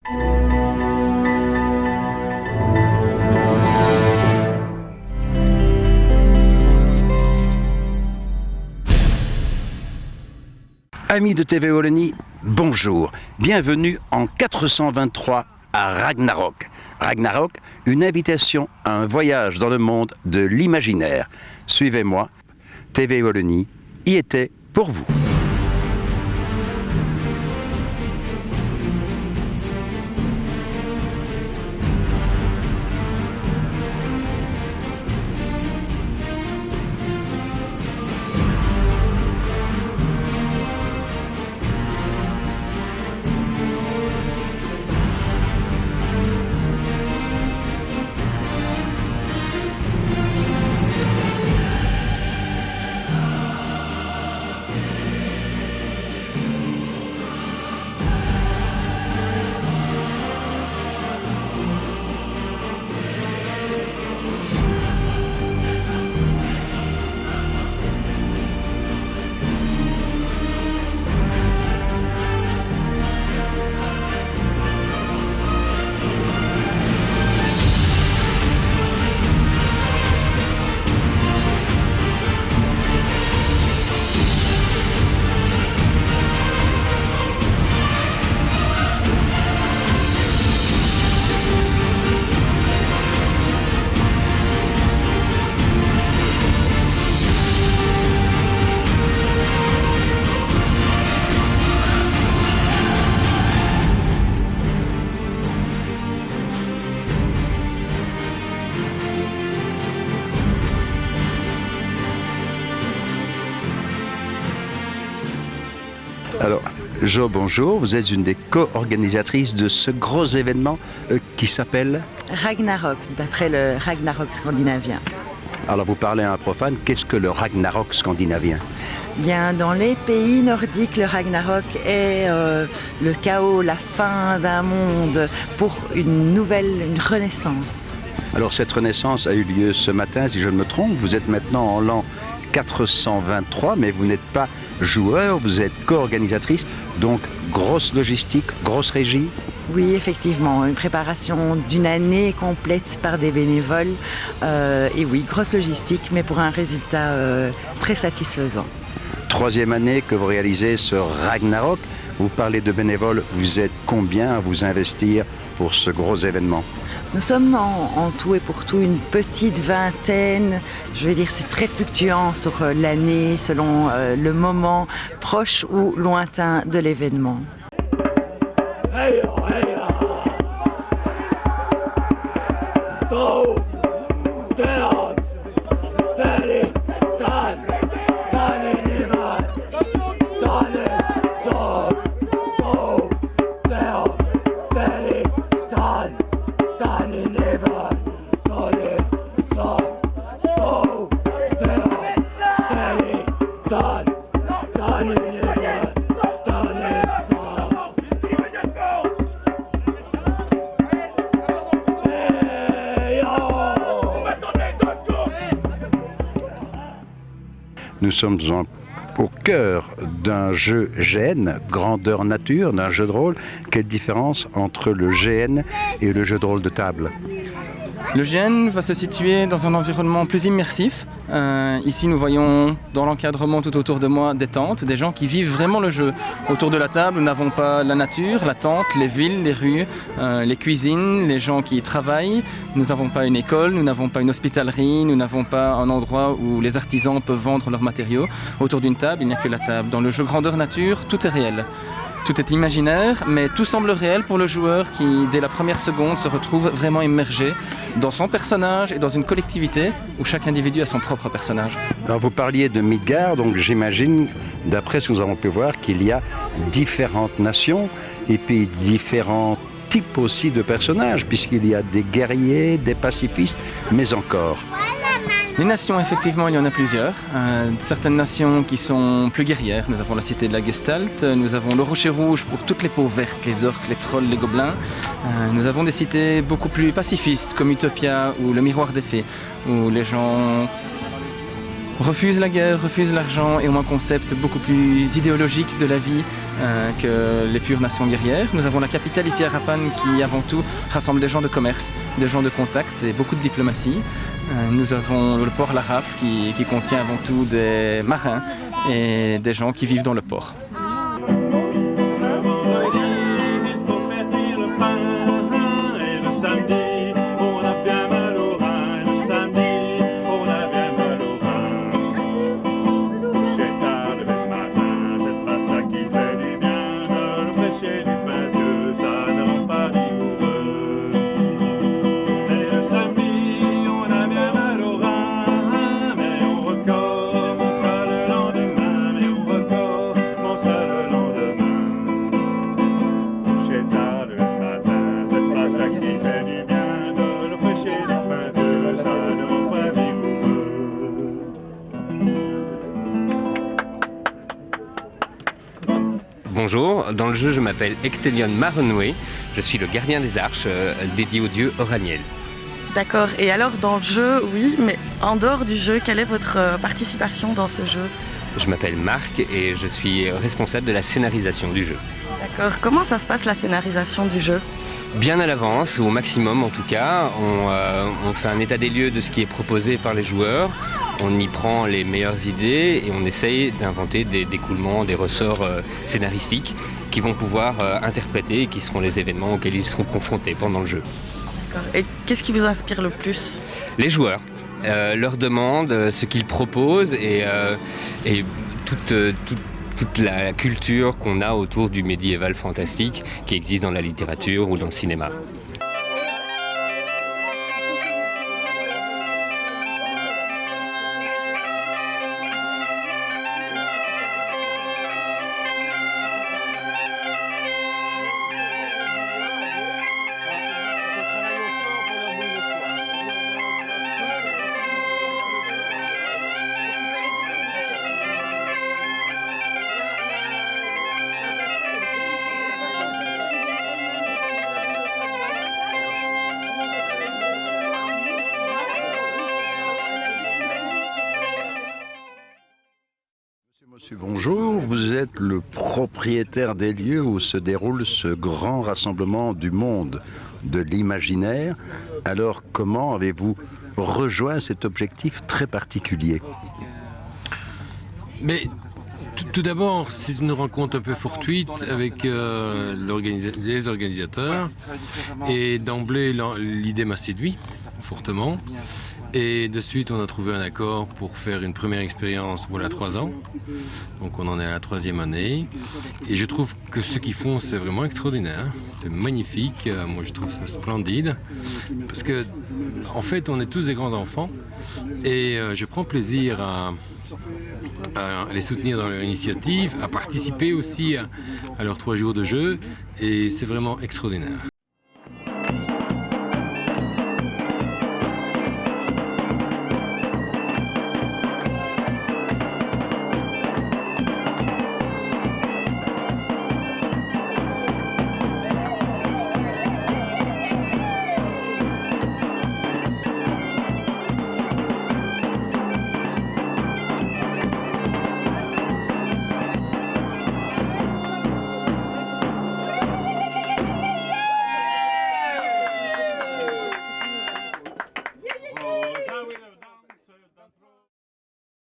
Amis de TV Wallonie, bonjour. Bienvenue en 423 à Ragnarok. Ragnarok, une invitation à un voyage dans le monde de l'imaginaire. Suivez-moi, TV Wallonie y était pour vous. Alors, Jo, bonjour. Vous êtes une des co-organisatrices de ce gros événement qui s'appelle Ragnarok, d'après le Ragnarok scandinavien. Alors, vous parlez à un profane, qu'est-ce que le Ragnarok scandinavien? Bien, dans les pays nordiques, le Ragnarok est le chaos, la fin d'un monde pour une renaissance. Alors, cette renaissance a eu lieu ce matin, si je ne me trompe. Vous êtes maintenant en l'an 423, mais vous n'êtes pas joueur, vous êtes co-organisatrice, donc grosse logistique, grosse régie. Oui, effectivement, une préparation d'une année complète par des bénévoles. Et oui, grosse logistique, mais pour un résultat très satisfaisant. Troisième année que vous réalisez ce Ragnarok. Vous parlez de bénévoles, vous êtes combien à vous investir pour ce gros événement? Nous sommes en tout et pour tout une petite vingtaine. Je veux dire, c'est très fluctuant sur l'année, selon le moment proche ou lointain de l'événement. Nous sommes au cœur d'un jeu GN, grandeur nature, d'un jeu de rôle. Quelle différence entre le GN et le jeu de rôle de table? Le GN va se situer dans un environnement plus immersif. Ici, nous voyons dans l'encadrement tout autour de moi des tentes, des gens qui vivent vraiment le jeu. Autour de la table, nous n'avons pas la nature, la tente, les villes, les rues, les cuisines, les gens qui y travaillent. Nous n'avons pas une école, nous n'avons pas une hospitalerie, nous n'avons pas un endroit où les artisans peuvent vendre leurs matériaux. Autour d'une table, il n'y a que la table. Dans le jeu grandeur nature, tout est réel. Tout est imaginaire, mais tout semble réel pour le joueur qui, dès la première seconde, se retrouve vraiment immergé dans son personnage et dans une collectivité où chaque individu a son propre personnage. Alors vous parliez de Midgard, donc j'imagine, d'après ce que nous avons pu voir, qu'il y a différentes nations et puis différents types aussi de personnages, puisqu'il y a des guerriers, des pacifistes, mais encore. Les nations, effectivement, il y en a plusieurs. Certaines nations qui sont plus guerrières. Nous avons la cité de la Gestalt, nous avons le Rocher Rouge pour toutes les peaux vertes, les orques, les trolls, les gobelins. Nous avons des cités beaucoup plus pacifistes, comme Utopia ou le Miroir des Fées, où les gens refuse la guerre, refuse l'argent et ont un concept beaucoup plus idéologique de la vie que les pures nations guerrières. Nous avons la capitale ici à Rappan qui avant tout rassemble des gens de commerce, des gens de contact et beaucoup de diplomatie. Nous avons le port La Rafle qui contient avant tout des marins et des gens qui vivent dans le port. Bonjour, dans le jeu je m'appelle Ectelion Marenoué, je suis le gardien des arches dédié au dieu Oraniel. D'accord, et alors dans le jeu, oui, mais en dehors du jeu, quelle est votre participation dans ce jeu? Je m'appelle Marc et je suis responsable de la scénarisation du jeu. D'accord, comment ça se passe la scénarisation du jeu? Bien à l'avance, au maximum en tout cas, on fait un état des lieux de ce qui est proposé par les joueurs. On y prend les meilleures idées et on essaye d'inventer des découlements, des ressorts scénaristiques qui vont pouvoir interpréter et qui seront les événements auxquels ils seront confrontés pendant le jeu. D'accord. Et qu'est-ce qui vous inspire le plus? Les joueurs, leur demandent, ce qu'ils proposent et toute la culture qu'on a autour du médiéval fantastique qui existe dans la littérature ou dans le cinéma. Monsieur, bonjour, vous êtes le propriétaire des lieux où se déroule ce grand rassemblement du monde de l'imaginaire. Alors comment avez-vous rejoint cet objectif très particulier? Mais tout d'abord, c'est une rencontre un peu fortuite avec les organisateurs et d'emblée l'idée m'a séduit fortement. Et de suite, on a trouvé un accord pour faire une première expérience pour 3 ans. Donc on en est à la 3e année. Et je trouve que ce qu'ils font, c'est vraiment extraordinaire. C'est magnifique. Moi, je trouve ça splendide. Parce que, en fait, on est tous des grands enfants. Et je prends plaisir à les soutenir dans leur initiative, à participer aussi à leurs 3 jours de jeu. Et c'est vraiment extraordinaire.